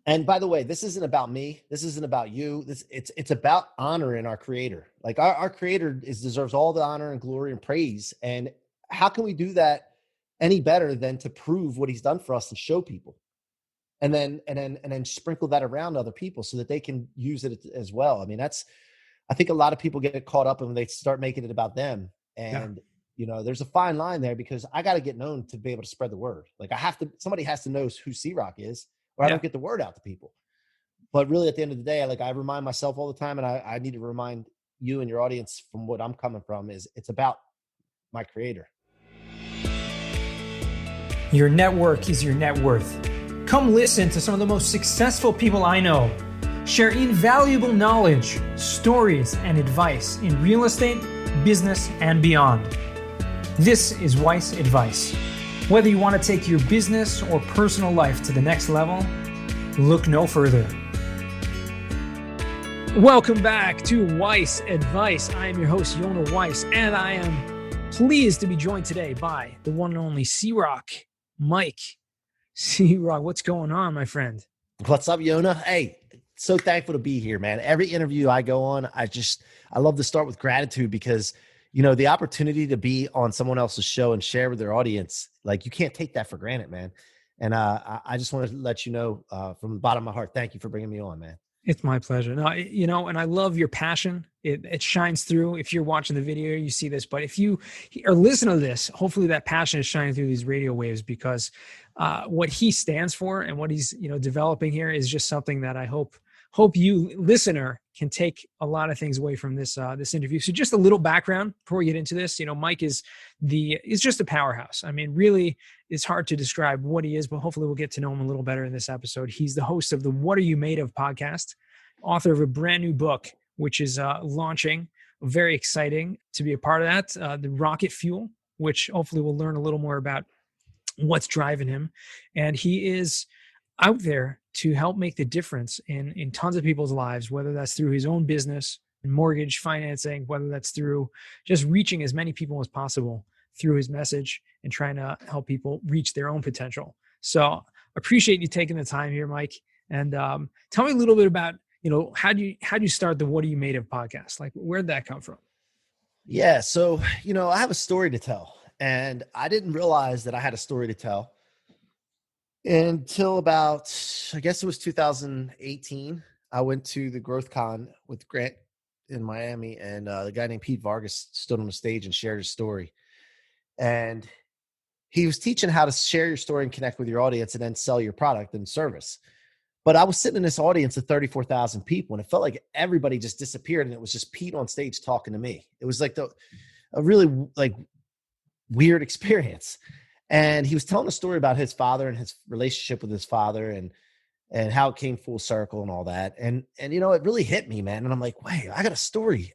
And by the way, this isn't about me. This isn't about you. It's about honoring our creator. Like our creator deserves all the honor and glory and praise. And how can we do that any better than to prove what he's done for us and show people? And then sprinkle that around other people so that they can use it as well. I mean, I think a lot of people get caught up when they start making it about them. Yeah. And, there's a fine line there because I got to get known to be able to spread the word. Like somebody has to know who C-Roc is, or I don't get the word out to people. But really at the end of the day, I remind myself all the time, and I need to remind you and your audience from what I'm coming from is it's about my creator. Your network is your net worth. Come listen to some of the most successful people I know share invaluable knowledge, stories, and advice in real estate, business, and beyond. This is Weiss Advice. Whether you want to take your business or personal life to the next level, look no further. Welcome back to Weiss Advice. I am your host, Yona Weiss, and I am pleased to be joined today by the one and only C-Roc, Mike. C-Roc, what's going on, my friend? What's up, Yona? Hey, so thankful to be here, man. Every interview I go on, I love to start with gratitude because, the opportunity to be on someone else's show and share with their audience, like you can't take that for granted, man. And I just want to let you know from the bottom of my heart, thank you for bringing me on, man. It's my pleasure. No, and I love your passion. It shines through. If you're watching the video, you see this, but if you are listening to this, hopefully that passion is shining through these radio waves because what he stands for and what he's, developing here is just something that I hope you listener can take a lot of things away from this interview. So just a little background before we get into this, Mike is just a powerhouse. I mean, really, it's hard to describe what he is, but hopefully we'll get to know him a little better in this episode. He's the host of the What Are You Made Of podcast, author of a brand new book, which is launching. Very exciting to be a part of that. The Rocket Fuel, which hopefully we'll learn a little more about what's driving him. And he is out there to help make the difference in tons of people's lives, whether that's through his own business and mortgage financing, whether that's through just reaching as many people as possible through his message and trying to help people reach their own potential. So appreciate you taking the time here, Mike. And tell me a little bit about, how do you start the What Are You Made Of podcast? Like, where'd that come from? Yeah. So, I have a story to tell, and I didn't realize that I had a story to tell until about, I guess it was 2018. I went to the Growth Con with Grant in Miami, and the guy named Pete Vargas stood on the stage and shared his story. And he was teaching how to share your story and connect with your audience and then sell your product and service. But I was sitting in this audience of 34,000 people, and it felt like everybody just disappeared, and it was just Pete on stage talking to me. It was like a really weird experience. And he was telling a story about his father and his relationship with his father and how it came full circle and all that. And it really hit me, man. And I'm like, wait, I got a story.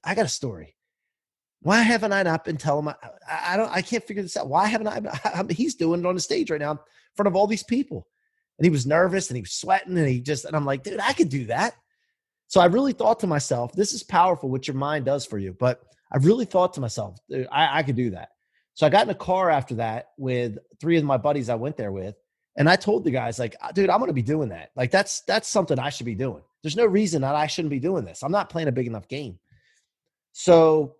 Why haven't I not been telling I can't figure this out. Why haven't he's doing it on the stage right now in front of all these people. And he was nervous and he was sweating and I'm like, dude, I could do that. So I really thought to myself, this is powerful what your mind does for you. But I really thought to myself, dude, I could do that. So I got in a car after that with 3 of my buddies I went there with. And I told the guys, like, dude, I'm going to be doing that. Like, that's something I should be doing. There's no reason that I shouldn't be doing this. I'm not playing a big enough game. So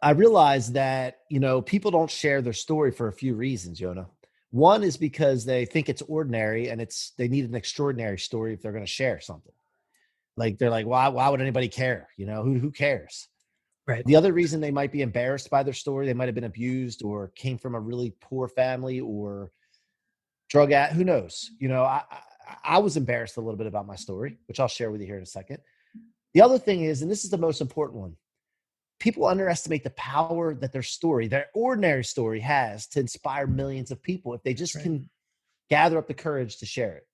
I realized that, people don't share their story for a few reasons, Yona. One is because they think it's ordinary and they need an extraordinary story if they're going to share something. Like, they're like, why would anybody care? Who cares? Right. The other reason they might be embarrassed by their story, they might have been abused or came from a really poor family or drug addict. Who knows? I was embarrassed a little bit about my story, which I'll share with you here in a second. The other thing is, and this is the most important one, people underestimate the power that their ordinary story has to inspire millions of people if they just can gather up the courage to share it.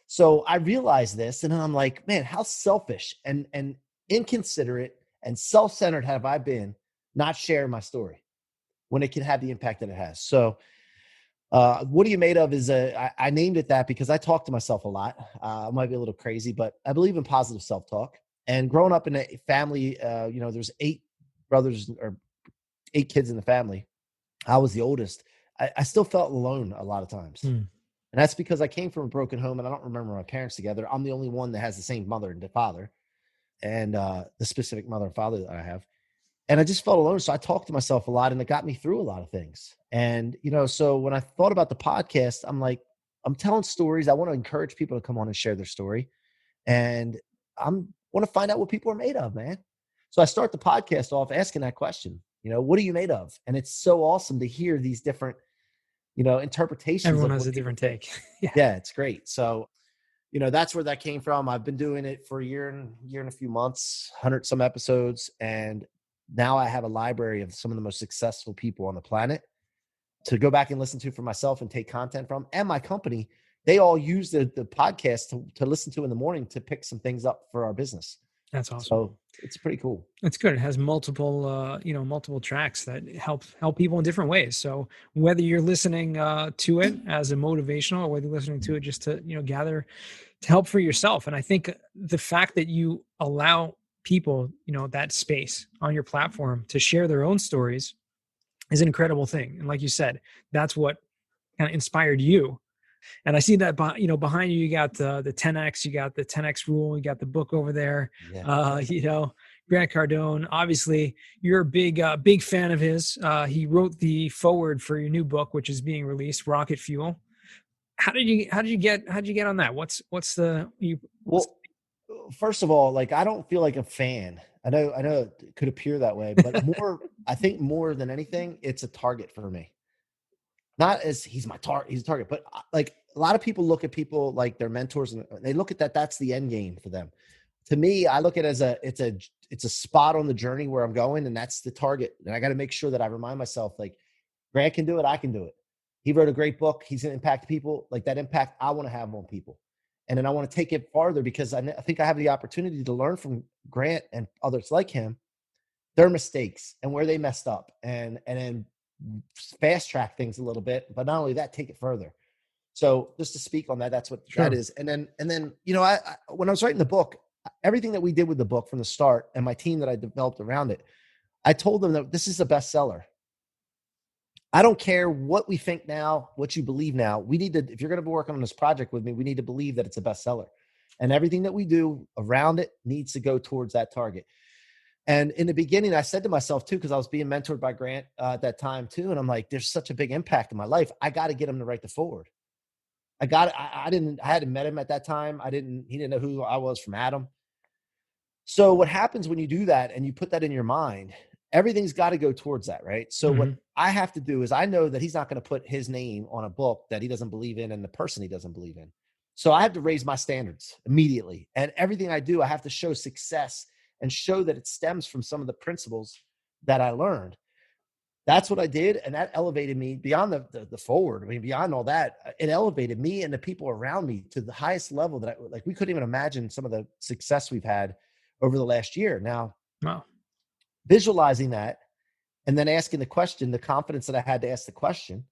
So I realized this, and I'm like, man, how selfish and inconsiderate and self-centered have I been not sharing my story when it can have the impact that it has. So What Are You Made Of is I named it that because I talk to myself a lot. I might be a little crazy, but I believe in positive self-talk. And growing up in a family, there's 8 brothers or 8 kids in the family. I was the oldest. I still felt alone a lot of times. And that's because I came from a broken home and I don't remember my parents together. I'm the only one that has the same mother and father, and the specific mother and father that I have. And I just felt alone. So I talked to myself a lot, and it got me through a lot of things. And, so when I thought about the podcast, I'm like, I'm telling stories. I want to encourage people to come on and share their story. And I'm want to find out what people are made of, man. So I start the podcast off asking that question, what are you made of? And it's so awesome to hear these different, interpretations Everyone of has what a people different think. take. Yeah. Yeah, it's great. So, that's where that came from. I've been doing it for a year and a few months, 100 some episodes. And now I have a library of some of the most successful people on the planet to go back and listen to for myself and take content from. And my company, they all use the podcast to listen to in the morning to pick some things up for our business. That's awesome. So it's pretty cool. It's good. It has multiple, multiple tracks that help people in different ways. So whether you're listening to it as a motivational, or whether you're listening to it just to, gather to help for yourself. And I think the fact that you allow people, that space on your platform to share their own stories is an incredible thing. And like you said, that's what kind of inspired you. And I see that, behind you, you got the 10X, you got the 10X rule, you got the book over there. Yeah. Grant Cardone, obviously you're a big fan of his. He wrote the foreword for your new book, which is being released, Rocket Fuel. How did you get on that? Well, first of all, like, I don't feel like a fan. I know it could appear that way, but I think more than anything, it's a target for me. Not as he's a target, but like a lot of people look at people like their mentors and they look at that's the end game for them. To me, I look at it as it's a spot on the journey where I'm going, and that's the target. And I got to make sure that I remind myself, like, Grant can do it, I can do it. He wrote a great book. He's going to impact people. Like, that impact I want to have on people. And then I want to take it farther because I think I have the opportunity to learn from Grant and others like him, their mistakes and where they messed up, and then fast track things a little bit. But not only that, take it further. So just to speak on that, that's what that is. And then, I when I was writing the book, everything that we did with the book from the start and my team that I developed around it, I told them that this is a bestseller. I don't care what we think now, what you believe now. We need to, if you're going to be working on this project with me, we need to believe that it's a bestseller. And everything that we do around it needs to go towards that target. And in the beginning, I said to myself too, because I was being mentored by Grant at that time too. And I'm like, there's such a big impact in my life. I got to get him to write the forward. I hadn't met him at that time. He didn't know who I was from Adam. So what happens when you do that and you put that in your mind, everything's got to go towards that, right? So what I have to do is I know that he's not going to put his name on a book that he doesn't believe in and the person he doesn't believe in. So I have to raise my standards immediately. And everything I do, I have to show success and show that it stems from some of the principles that I learned. That's what I did. And that elevated me beyond the forward. I mean, beyond all that, it elevated me and the people around me to the highest level that we couldn't even imagine some of the success we've had over the last year. Now, wow. Visualizing that and then asking the question, the confidence that I had to ask the question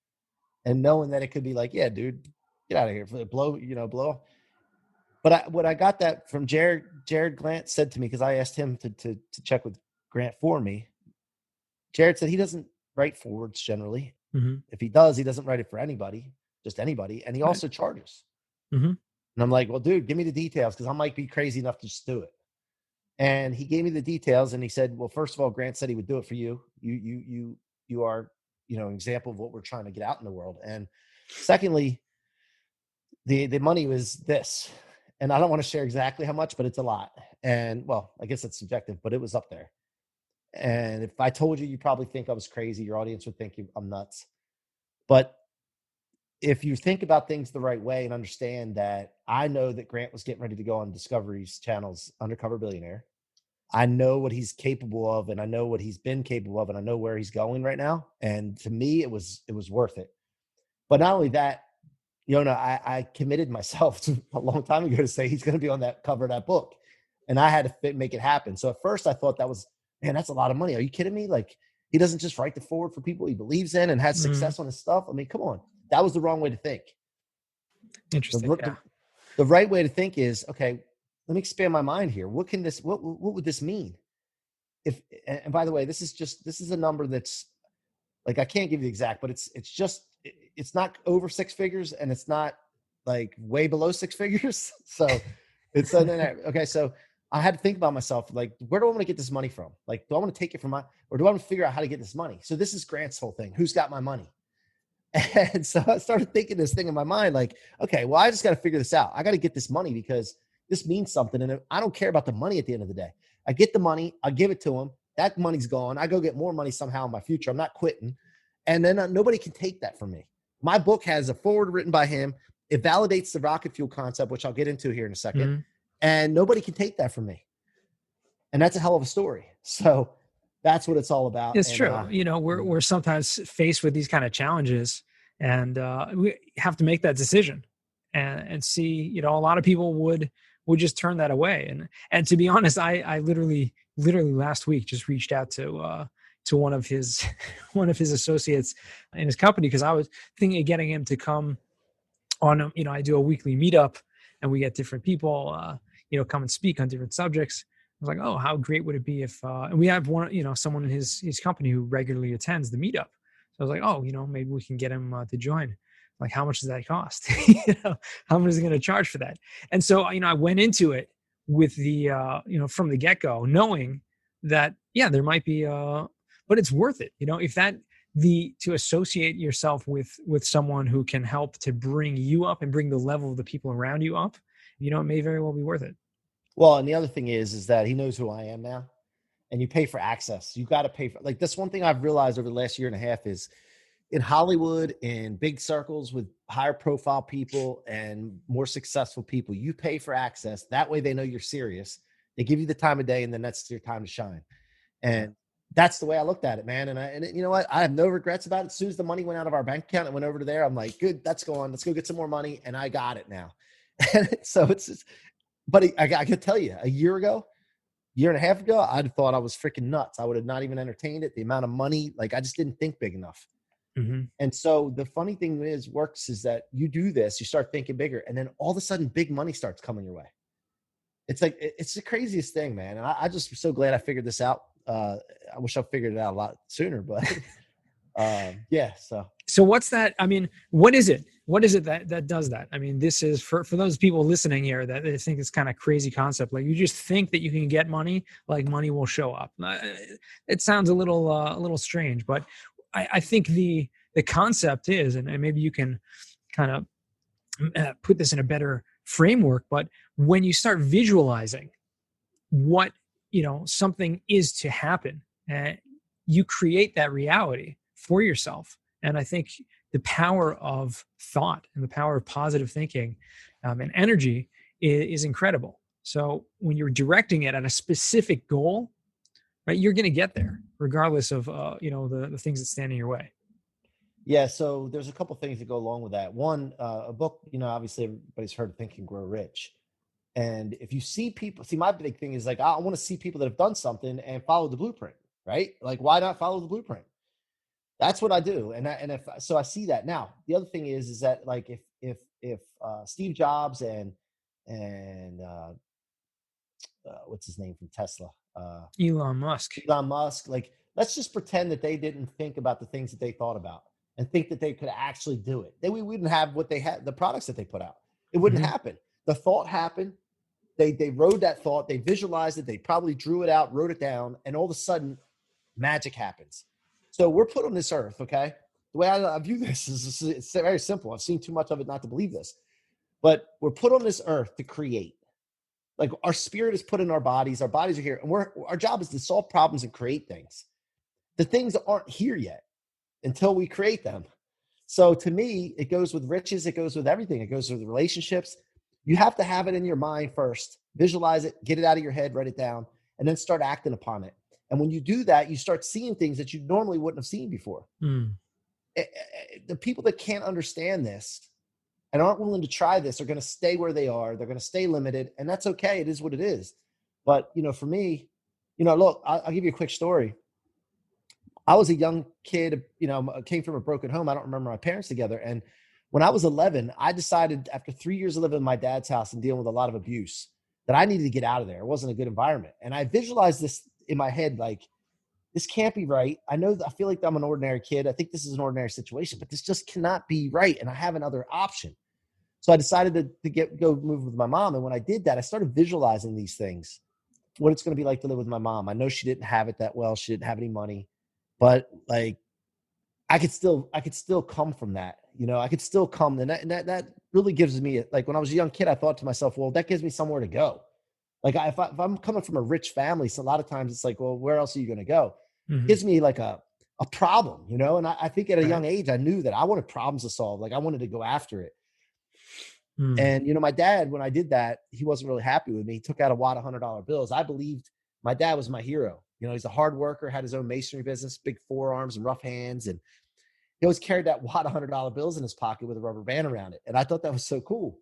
and knowing that it could be like, yeah, dude, get out of here, blow. But what I got that from Jared Grant said to me, because I asked him to check with Grant for me. Jared said he doesn't write forwards generally. If he does, he doesn't write it for anybody, just anybody. And he also charges. And I'm like, well, dude, give me the details because I might be crazy enough to just do it. And he gave me the details and he said, well, first of all, Grant said he would do it for you. You are, an example of what we're trying to get out in the world. And secondly, the money was this. And I don't want to share exactly how much, but it's a lot. And well, I guess it's subjective, but it was up there. And if I told you, you probably think I was crazy. Your audience would think I'm nuts. But if you think about things the right way and understand that I know that Grant was getting ready to go on Discovery's channel's Undercover Billionaire. I know what he's capable of and I know what he's been capable of and I know where he's going right now. And to me, it was worth it. But not only that, I committed myself to a long time ago to say he's going to be on that cover of that book. And I had to make it happen. So at first I thought that was, man, that's a lot of money. Are you kidding me? Like, he doesn't just write the forward for people he believes in and has success on his stuff. I mean, come on. That was the wrong way to think. Interesting. The right way to think is, okay, let me expand my mind here. What would this mean? And by the way, this is a number that's like, I can't give you the exact, but it's not over six figures and it's not like way below six figures. So it's okay. So I had to think about myself, like, where do I want to get this money from? Like, do I want to take it from or do I want to figure out how to get this money? So this is Grant's whole thing. Who's got my money? And so I started thinking this thing in my mind, like, okay, well, I just got to figure this out. I got to get this money because this means something. And I don't care about the money at the end of the day. I get the money, I give it to him. That money's gone. I go get more money somehow in my future. I'm not quitting. And then nobody can take that from me. My book has a foreword written by him. It validates the rocket fuel concept, which I'll get into here in a second. Mm-hmm. And nobody can take that from me. And that's a hell of a story. So that's what it's all about. It's true. We're sometimes faced with these kind of challenges, and we have to make that decision and see, a lot of people would just turn that away. And to be honest, I literally last week just reached out to one of his associates in his company, because I was thinking of getting him to come on. I do a weekly meetup and we get different people, come and speak on different subjects. I was like, oh, how great would it be if, and we have someone in his company who regularly attends the meetup. So I was like, oh, maybe we can get him to join. Like, how much does that cost? How much is he going to charge for that? And so, I went into it with the, from the get-go, knowing that, yeah, there might be, but it's worth it. If to associate yourself with someone who can help to bring you up and bring the level of the people around you up, it may very well be worth it. Well, and the other thing is that he knows who I am now, and you pay for access. You got to pay for, like, that's one thing I've realized over the last year and a half is in Hollywood, in big circles with higher profile people and more successful people, you pay for access. That way they know you're serious. They give you the time of day, and then that's your time to shine. And that's the way I looked at it, man. And you know what? I have no regrets about it. As soon as the money went out of our bank account and went over to there, I'm like, good, that's gone. Let's go get some more money. And I got it now. And so it's just, but I can tell you, a year and a half ago, I'd thought I was freaking nuts. I would have not even entertained it. The amount of money, like, I just didn't think big enough. Mm-hmm. And so the funny thing is that you do this, you start thinking bigger, and then all of a sudden big money starts coming your way. It's like, it's the craziest thing, man. And I just was so glad I figured this out. I wish I figured it out a lot sooner, but yeah. So what's that? I mean, what is it? What is it that does that? I mean, this is for those people listening here that they think it's kind of crazy concept. Like, you just think that you can get money, like money will show up. It sounds a little strange, but I think the concept is, and maybe you can kind of put this in a better framework, but when you start visualizing what, something is to happen, you create that reality for yourself. And I think the power of thought and the power of positive thinking and energy is incredible. So when you're directing it at a specific goal, right, you're going to get there regardless of, the things that stand in your way. Yeah. So there's a couple things that go along with that. One, a book, obviously everybody's heard Think and Grow Rich. And if you see people, my big thing is like, I want to see people that have done something and follow the blueprint, right? Like, why not follow the blueprint? That's what I do. And I see that. Now, the other thing is that, like, if Steve Jobs and what's his name from Tesla? Elon Musk, like, let's just pretend that they didn't think about the things that they thought about and think that they could actually do it. Then we wouldn't have what they had, the products that they put out. It wouldn't happen. The thought happened. They wrote that thought. They visualized it. They probably drew it out, wrote it down, and all of a sudden, magic happens. So we're put on this earth, okay? The way I view this is it's very simple. I've seen too much of it not to believe this. But we're put on this earth to create. Like, our spirit is put in our bodies. Our bodies are here. And our job is to solve problems and create things. The things aren't here yet until we create them. So to me, it goes with riches. It goes with everything. It goes with relationships. You have to have it in your mind first. Visualize it. Get it out of your head. Write it down. And then start acting upon it. And when you do that, you start seeing things that you normally wouldn't have seen before. The people that can't understand this and aren't willing to try this are going to stay where they are. They're going to stay limited. And that's okay. It is what it is. But, for me, look, I'll give you a quick story. I was a young kid, came from a broken home. I don't remember my parents together. And when I was 11, I decided, after 3 years of living in my dad's house and dealing with a lot of abuse, that I needed to get out of there. It wasn't a good environment. And I visualized this in my head, like, this can't be right. I feel like I'm an ordinary kid. I think this is an ordinary situation, but this just cannot be right. And I have another option. So I decided to go move with my mom. And when I did that, I started visualizing these things, what it's going to be like to live with my mom. I know she didn't have it that well. She didn't have any money, but like I could still come from that. I could still come. And that really gives me, like, when I was a young kid, I thought to myself, well, that gives me somewhere to go. Like if I'm coming from a rich family, so a lot of times it's like, well, where else are you going to go? It Mm-hmm. gives me like a problem, and I think at a Right. young age, I knew that I wanted problems to solve. Like I wanted to go after it. Mm. And, my dad, when I did that, he wasn't really happy with me. He took out a wad of $100 bills. I believed my dad was my hero. He's a hard worker, had his own masonry business, big forearms and rough hands. And he always carried that wad of $100 bills in his pocket with a rubber band around it. And I thought that was so cool.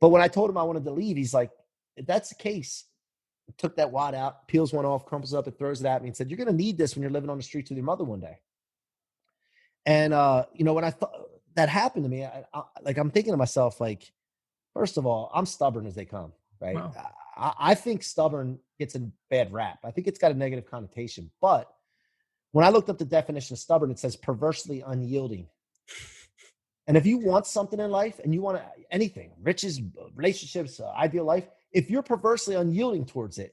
But when I told him I wanted to leave, he's like, if that's the case, took that wad out, peels one off, crumples up, and throws it at me and said, you're going to need this when you're living on the streets with your mother one day. And, when I thought that happened to me, I'm thinking to myself, like, first of all, I'm stubborn as they come, right? Wow. I think stubborn gets a bad rap. I think it's got a negative connotation. But when I looked up the definition of stubborn, it says perversely unyielding. And if you want something in life and you want anything, riches, relationships, ideal life, if you're perversely unyielding towards it,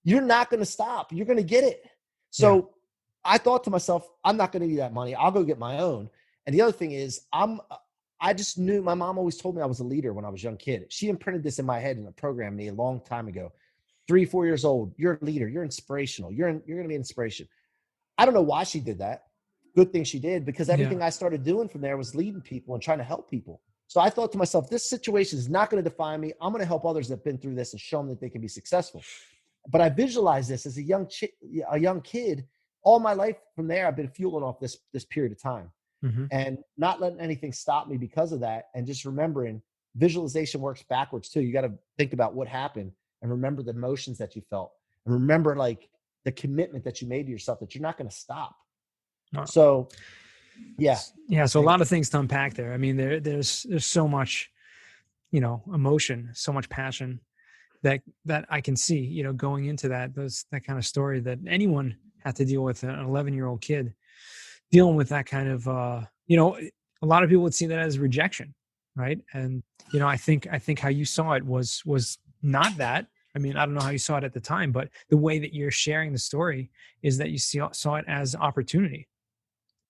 you're not going to stop. You're going to get it. Yeah. So I thought to myself, I'm not going to need that money. I'll go get my own. And the other thing is, I just knew, my mom always told me I was a leader when I was a young kid. She imprinted this in my head in a program me a long time ago. 3-4 years old, you're a leader. You're inspirational. You're going to be an inspiration. I don't know why she did that. Good thing she did, because Yeah. everything I started doing from there was leading people and trying to help people. So I thought to myself, this situation is not going to define me. I'm going to help others that have been through this and show them that they can be successful. But I visualized this as a young kid. All my life from there, I've been fueling off this period of time. Mm-hmm. And not letting anything stop me because of that. And just remembering, visualization works backwards too. You got to think about what happened and remember the emotions that you felt, and remember like the commitment that you made to yourself, that you're not going to stop. Wow. So yeah. So a lot of things to unpack there. I mean, there's so much, emotion, so much passion that I can see, going into that kind of story that anyone had to deal with, an 11-year-old kid dealing with that kind of, a lot of people would see that as rejection, right? And I think how you saw it was not that. I mean, I don't know how you saw it at the time, but the way that you're sharing the story is that you saw it as opportunity.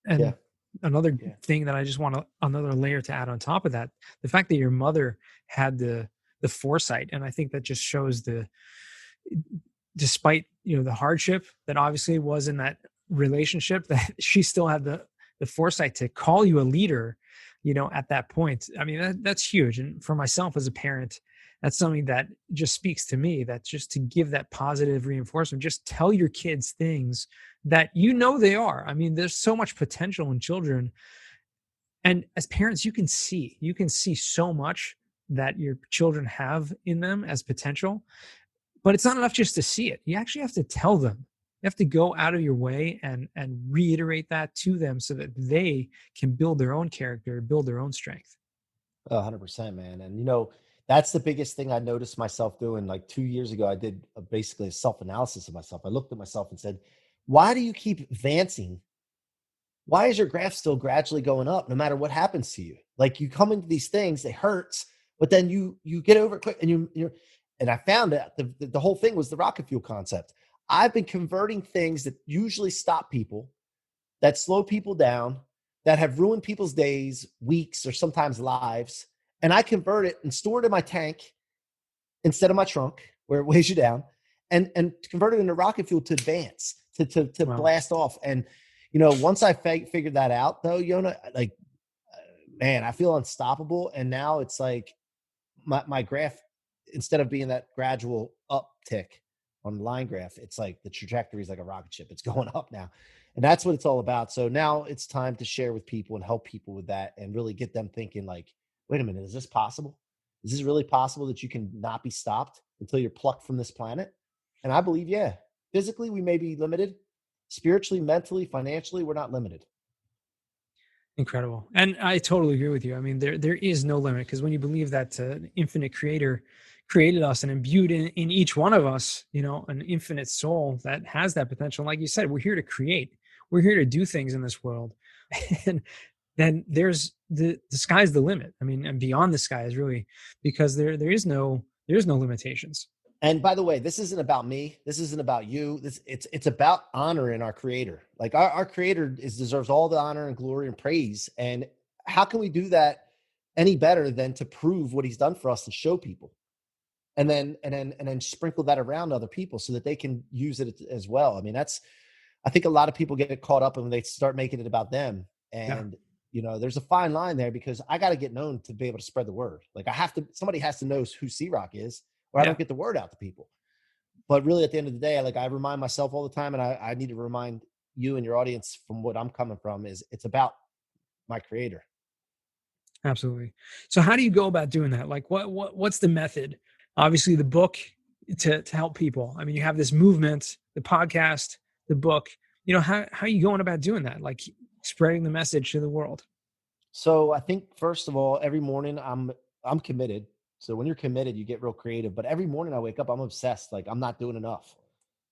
And another thing that I just want another layer to add on top of that, the fact that your mother had the foresight, and I think that just shows despite the hardship that obviously was in that relationship, that she still had the foresight to call you a leader, at that point. I mean, that's huge. And for myself as a parent, that's something that just speaks to me, that just to give that positive reinforcement, just tell your kids things that they are. I mean, there's so much potential in children. And as parents, you can see so much that your children have in them as potential, but it's not enough just to see it. You actually have to tell them. You have to go out of your way and reiterate that to them so that they can build their own character, build their own strength. 100%, man. And that's the biggest thing I noticed myself doing. Like 2 years ago, I did basically a self-analysis of myself. I looked at myself and said, why do you keep advancing? Why is your graph still gradually going up no matter what happens to you? Like, you come into these things, it hurts, but then you get over it quick. And and I found that the whole thing was the rocket fuel concept. I've been converting things that usually stop people, that slow people down, that have ruined people's days, weeks, or sometimes lives. And I convert it and store it in my tank instead of my trunk where it weighs you down, and convert it into rocket fuel to advance, to Wow. blast off. And, once I figured that out though, like, man, I feel unstoppable. And now it's like my graph, instead of being that gradual uptick on the line graph, it's like the trajectory is like a rocket ship. It's going up now. And that's what it's all about. So now it's time to share with people and help people with that, and really get them thinking like, wait a minute, is this possible? Is this really possible that you can not be stopped until you're plucked from this planet? And I believe, yeah, physically we may be limited. Spiritually, mentally, financially, we're not limited. Incredible. And I totally agree with you. I mean, there is no limit, because when you believe that an infinite creator created us and imbued in each one of us, an infinite soul that has that potential. Like you said, we're here to create. We're here to do things in this world. And then there's the sky's the limit. I mean, and beyond the sky is really, because there's no limitations. And by the way, this isn't about me. This isn't about you. It's about honoring our creator. Like our creator deserves all the honor and glory and praise. And how can we do that any better than to prove what he's done for us and show people? And then sprinkle that around other people so that they can use it as well. I mean, I think a lot of people get caught up when they start making it about them. Yeah, And there's a fine line there, because I got to get known to be able to spread the word. Like somebody has to know who C-Roc is, or I yeah, don't get the word out to people. But really, at the end of the day, like I remind myself all the time, and I need to remind you and your audience from what I'm coming from, is it's about my creator. absolutely. So how do you go about doing that? Like what's the method? Obviously the book to help people. I mean, you have this movement, the podcast, the book. How are you going about doing that? Like spreading the message to the world? So I think, first of all, every morning I'm committed. So when you're committed, you get real creative. But every morning I wake up, I'm obsessed. Like, I'm not doing enough.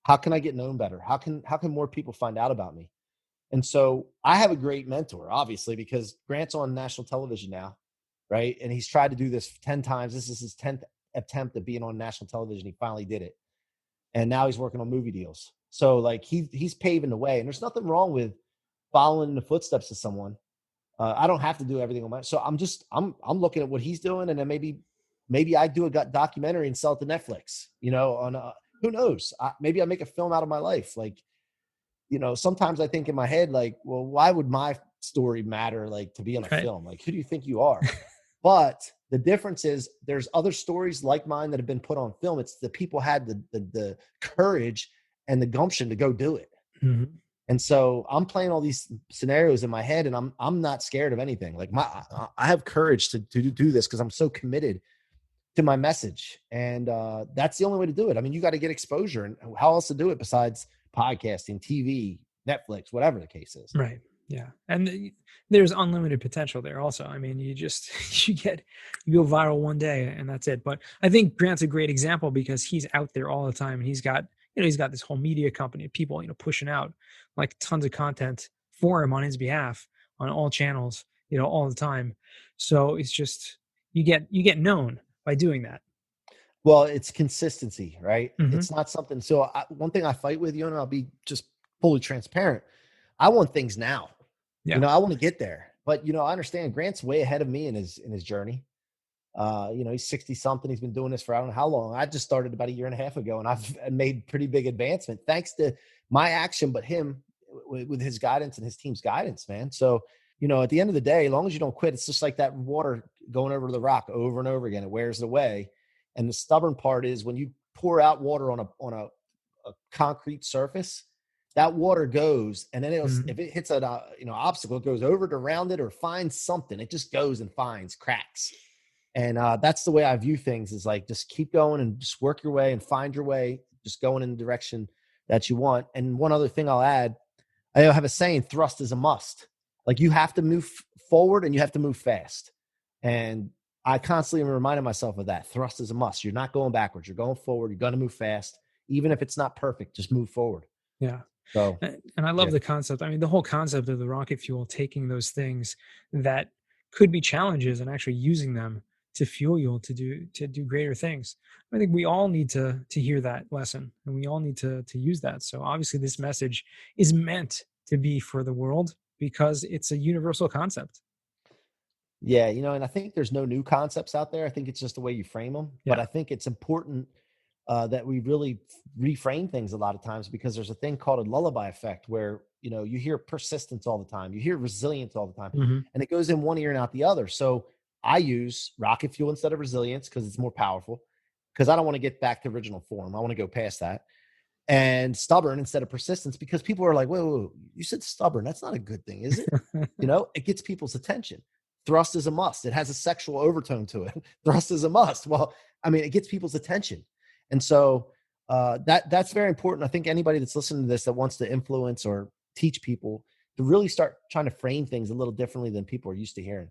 How can I get known better? How can more people find out about me? And so I have a great mentor, obviously, because Grant's on national television now, right? And he's tried to do this 10 times. This is his 10th attempt at being on national television. He finally did it. And now he's working on movie deals. So like he's paving the way. And there's nothing wrong with following in the footsteps of someone. I don't have to do everything on my. So I'm looking at what he's doing, and then maybe I do a documentary and sell it to Netflix. On who knows? Maybe I make a film out of my life. Like, sometimes I think in my head, like, well, why would my story matter, like, to be on a Right. film? Like, who do you think you are? But the difference is there's other stories like mine that have been put on film. It's the people had the courage and the gumption to go do it. Mhm. And so I'm playing all these scenarios in my head, and I'm not scared of anything. Like, I have courage to do this because I'm so committed to my message. And that's the only way to do it. I mean, you got to get exposure, and how else to do it besides podcasting, TV, Netflix, whatever the case is. Right. Yeah. And there's unlimited potential there also. I mean, you go viral one day and that's it. But I think Grant's a great example because he's out there all the time, and he's got this whole media company of people, pushing out like tons of content for him on his behalf on all channels, all the time. So it's just, you get known by doing that. Well, it's consistency, right? Hmm. It's not something. So one thing I fight with you, and I'll be just fully transparent. I want things now. Yeah. I want to get there, but I understand Grant's way ahead of me in his journey. He's 60 something. He's been doing this for I don't know how long. I just started about a year and a half ago, and I've made pretty big advancement thanks to my action, but him with his guidance and his team's guidance, man. So, at the end of the day, as long as you don't quit, it's just like that water going over the rock over and over again. It wears it away. And the stubborn part is when you pour out water on a concrete surface, that water goes, and then Hmm. if it hits an obstacle, it goes over to round it or finds something. It just goes and finds cracks. And that's the way I view things, is like, just keep going and just work your way and find your way, just going in the direction that you want. And one other thing I'll add, I have a saying, thrust is a must. Like, you have to move forward and you have to move fast. And I constantly am reminding myself of that. Thrust is a must. You're not going backwards. You're going forward. You're going to move fast. Even if it's not perfect, just move forward. Yeah. So, And I love yeah. the concept. I mean, the whole concept of the rocket fuel, taking those things that could be challenges and actually using them to fuel you to do greater things. I think we all need to hear that lesson, and we all need to use that. So obviously this message is meant to be for the world because it's a universal concept. Yeah, and I think there's no new concepts out there. I think it's just the way you frame them. But Yeah. I think it's important that we really reframe things a lot of times, because there's a thing called a lullaby effect where, you hear persistence all the time. You hear resilience all the time, Hmm. and it goes in one ear and out the other. So I use rocket fuel instead of resilience because it's more powerful, because I don't want to get back to original form. I want to go past that. And stubborn instead of persistence, because people are like, whoa, you said stubborn. That's not a good thing, is it? It gets people's attention. Thrust is a must. It has a sexual overtone to it. Thrust is a must. Well, I mean, it gets people's attention. And so that's very important. I think anybody that's listening to this that wants to influence or teach people, to really start trying to frame things a little differently than people are used to hearing.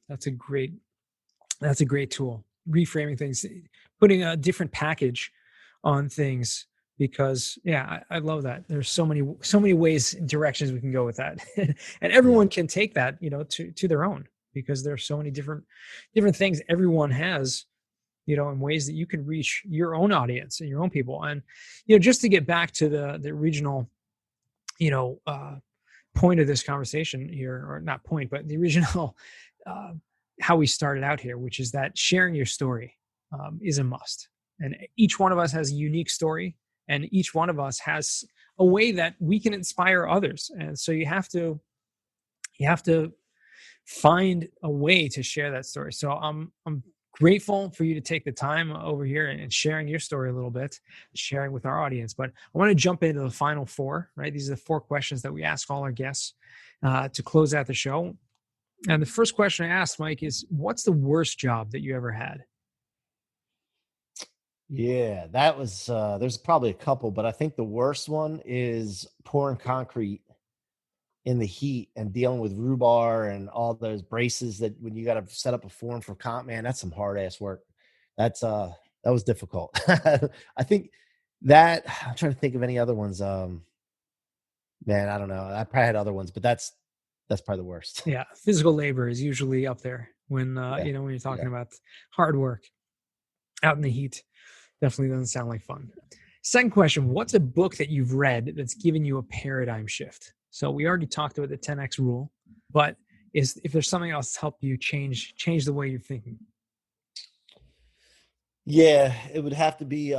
That's a great tool. Reframing things, putting a different package on things because I love that. There's so many ways, directions we can go with that. And everyone can take that, to their own, because there's so many different things everyone has, in ways that you can reach your own audience and your own people. And, just to get back to the original, point of this conversation here, or not point, but the original, uh, how we started out here, which is that sharing your story is a must. And each one of us has a unique story, and each one of us has a way that we can inspire others. And so you have to find a way to share that story. So I'm grateful for you to take the time over here and sharing your story a little bit, sharing with our audience. But I want to jump into the final four, right? These are the four questions that we ask all our guests to close out the show. And the first question I asked, Mike, is what's the worst job that you ever had? Yeah, that was there's probably a couple, but I think the worst one is pouring concrete in the heat and dealing with rebar and all those braces that when you got to set up a form for comp, man, that's some hard ass work. That was difficult. I think that I'm trying to think of any other ones. Man, I don't know. I probably had other ones, but that's probably the worst. Yeah, physical labor is usually up there when Yeah, when you're talking yeah. about hard work out in the heat. Definitely doesn't sound like fun. Second question, what's a book that you've read that's given you a paradigm shift? So we already talked about the 10x rule, but if there's something else to help you change the way you're thinking? Yeah, it would have to be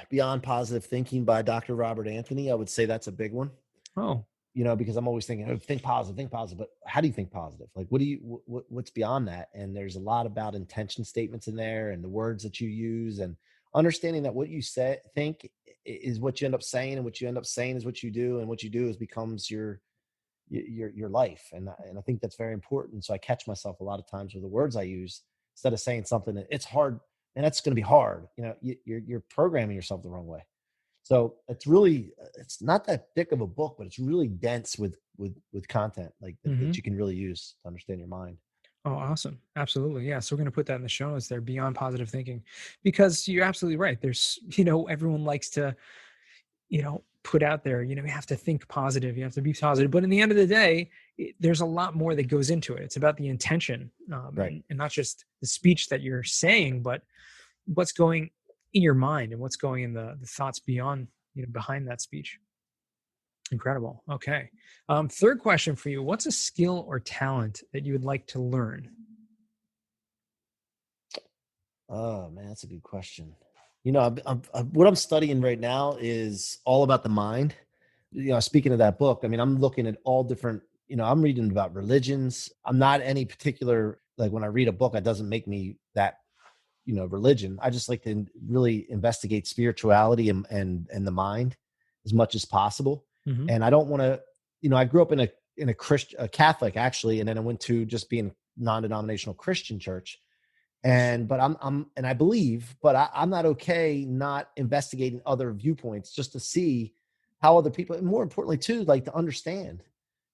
Beyond Positive Thinking by Dr. Robert Anthony. I would say that's a big one. Oh, Because I'm always thinking, oh, think positive, but how do you think positive? Like, what's beyond that? And there's a lot about intention statements in there and the words that you use and understanding that what you think is what you end up saying, and what you end up saying is what you do, and what you do is becomes your life. And I think that's very important. So I catch myself a lot of times with the words I use, instead of saying something that it's hard, and that's going to be hard. You're programming yourself the wrong way. So it's not that thick of a book, but it's really dense with content like that you can really use to understand your mind. Oh, awesome. Absolutely. Yeah. So we're going to put that in the show notes there, Beyond Positive Thinking, because you're absolutely right. There's, everyone likes to, put out there, you have to think positive, you have to be positive. But in the end of the day, there's a lot more that goes into it. It's about the intention, Right. and not just the speech that you're saying, but what's going in your mind and what's going in the thoughts beyond, behind that speech. Incredible. Okay. Third question for you. What's a skill or talent that you would like to learn? Oh man, that's a good question. What I'm studying right now is all about the mind. Speaking of that book, I mean, I'm looking at all different, I'm reading about religions. I'm not any particular, like when I read a book, it doesn't make me that, religion. I just like to really investigate spirituality and the mind as much as possible. Mm-hmm. And I don't want to, I grew up in a Christian, a Catholic actually, and then I went to just being non-denominational Christian church. But and I believe, but I'm not okay not investigating other viewpoints just to see how other people, and more importantly too, like to understand,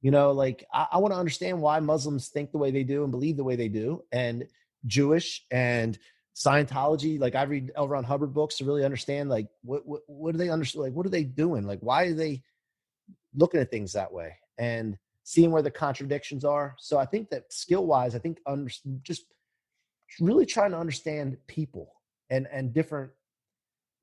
like I want to understand why Muslims think the way they do and believe the way they do, and Jewish and Scientology. Like I read L. Ron Hubbard books to really understand, like what do they understand? Like, what are they doing? Like, why are they looking at things that way and seeing where the contradictions are? So I think that skill wise, I think just really trying to understand people and different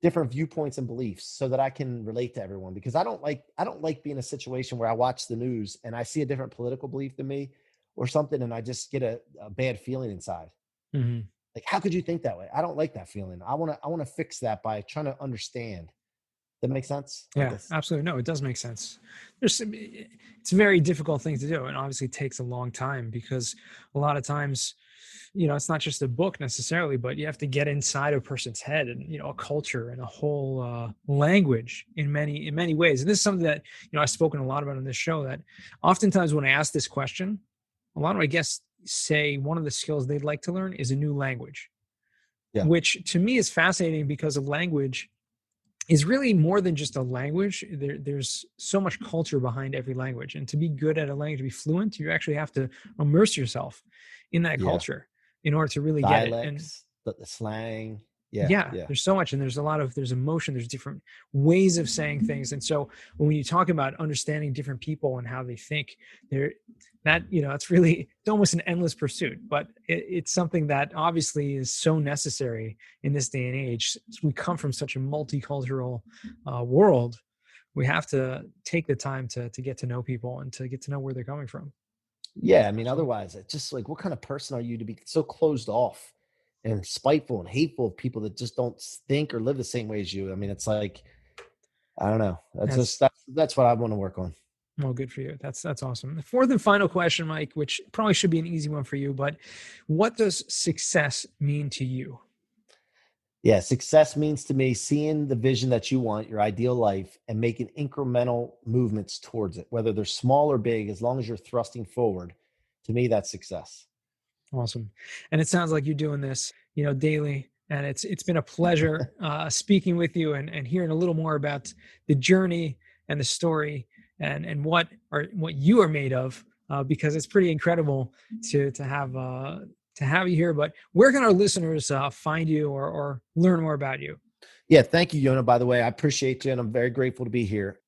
viewpoints and beliefs so that I can relate to everyone, because I don't like being in a situation where I watch the news and I see a different political belief than me or something, and I just get a bad feeling inside. Mm-hmm. Like, how could you think that way? I don't like that feeling. I want to fix that by trying to understand. That makes sense? Yeah, absolutely. No, it does make sense. It's a very difficult thing to do, and obviously takes a long time, because a lot of times, it's not just a book necessarily, but you have to get inside a person's head and, a culture and a whole language in many ways. And this is something that, I've spoken a lot about on this show, that oftentimes when I ask this question, a lot of my guests say one of the skills they'd like to learn is a new language, which to me is fascinating, because a language is really more than just a language. There's so much culture behind every language. And to be good at a language, to be fluent, you actually have to immerse yourself in that culture in order to really Dialects, get it. And the slang. Yeah, Yeah. there's so much, and there's emotion, there's different ways of saying things. And so when you talk about understanding different people and how they think, it's really, it's almost an endless pursuit, but it's something that obviously is so necessary in this day and age. We come from such a multicultural world. We have to take the time to get to know people and to get to know where they're coming from. Yeah. I mean, So, otherwise, it's just like, what kind of person are you to be so closed off and spiteful and hateful of people that just don't think or live the same way as you? I mean, it's like, I don't know. That's what I want to work on. well, good for you. That's awesome. The fourth and final question, Mike, which probably should be an easy one for you, but what does success mean to you? Yeah, success means to me seeing the vision that you want, your ideal life, and making incremental movements towards it, whether they're small or big, as long as you're thrusting forward. To me, that's success. Awesome. And it sounds like you're doing this, daily. And it's been a pleasure speaking with you and hearing a little more about the journey and the story and what you are made of, because it's pretty incredible to have you here. But where can our listeners find you or learn more about you? Yeah, thank you, Yona, by the way. I appreciate you, and I'm very grateful to be here.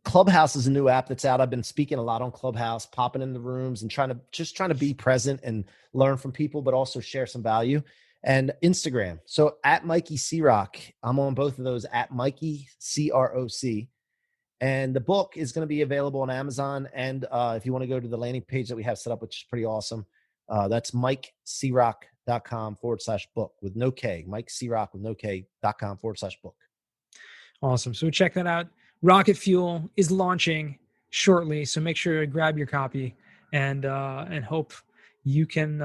Clubhouse is a new app that's out. I've been speaking a lot on Clubhouse, popping in the rooms and trying to be present and learn from people, but also share some value. And Instagram. So at Mikey C-Roc, I'm on both of those, at Mikey CROC. And the book is going to be available on Amazon. And if you want to go to the landing page that we have set up, which is pretty awesome, that's MikeCroc.com/book with no K, MikeCroc with no K.com/book. Awesome. So check that out. Rocket Fuel is launching shortly, so make sure to grab your copy and hope you can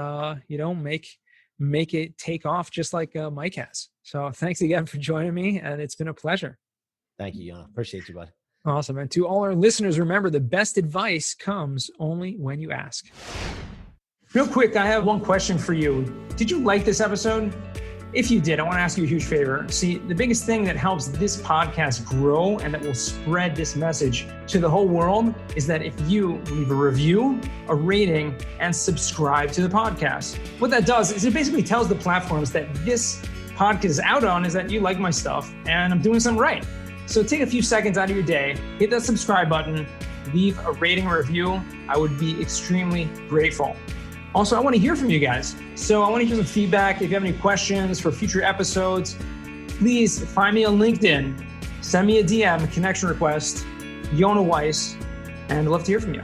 make it take off just like Mike has. So thanks again for joining me, and it's been a pleasure. Thank you, Yona. Appreciate you, bud. Awesome. And to all our listeners, remember, the best advice comes only when you ask. Real quick, I have one question for you. Did you like this episode? If you did, I want to ask you a huge favor. See, the biggest thing that helps this podcast grow and that will spread this message to the whole world is that if you leave a review, a rating, and subscribe to the podcast. What that does is it basically tells the platforms that this podcast is out on is that you like my stuff and I'm doing something right. So take a few seconds out of your day, hit that subscribe button, leave a rating or review. I would be extremely grateful. Also, I want to hear from you guys. So I want to hear some feedback. If you have any questions for future episodes, please find me on LinkedIn. Send me a DM, connection request, Yona Weiss, and I'd love to hear from you.